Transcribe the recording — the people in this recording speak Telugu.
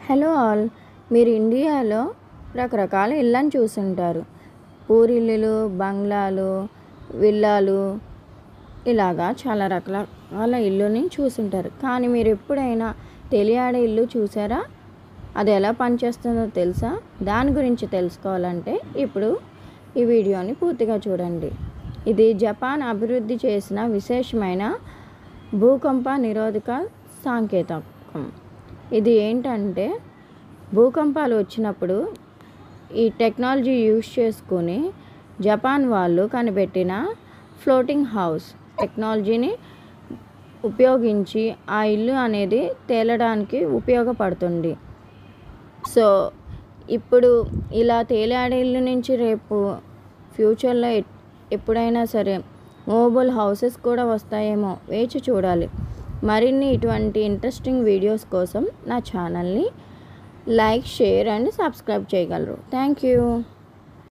Hello all. మీరు ఇండియాలో రకరకాల ఇళ్ళని చూసుంటారు. పూరిల్లులు, బంగ్లాలు, విల్లాలు ఇలాగా చాలా రకరకాల ఇల్లుని చూసుంటారు. కానీ మీరు ఎప్పుడైనా తెలియాడే ఇల్లు చూసారా? అది ఎలా పనిచేస్తుందో తెలుసా? దాని గురించి తెలుసుకోవాలంటే ఇప్పుడు ఈ వీడియోని పూర్తిగా చూడండి. ఇది జపాన్ అభివృద్ధి చేసిన విశేషమైన భూకంప నిరోధక సాంకేతికం. ఇది ఏంటంటే భూకంపాలు వచ్చినప్పుడు ఈ టెక్నాలజీ యూజ్ చేసుకొని జపాన్ వాళ్ళు కనిపెట్టిన ఫ్లోటింగ్ హౌస్ టెక్నాలజీని ఉపయోగించి ఆ ఇల్లు అనేది తేలడానికి ఉపయోగపడుతుంది. సో ఇప్పుడు ఇలా తేలాడే ఇల్లు నుంచి రేపు ఫ్యూచర్లో ఎప్పుడైనా సరే మూవబుల్ హౌసెస్ కూడా వస్తాయేమో వేచి చూడాలి. మరిన్ని ఇటువంటి ఇంట్రెస్టింగ్ వీడియోస్ కోసం నా ఛానల్ని లైక్, షేర్ అండ్ సబ్స్క్రైబ్ చేయగలరు. Thank you.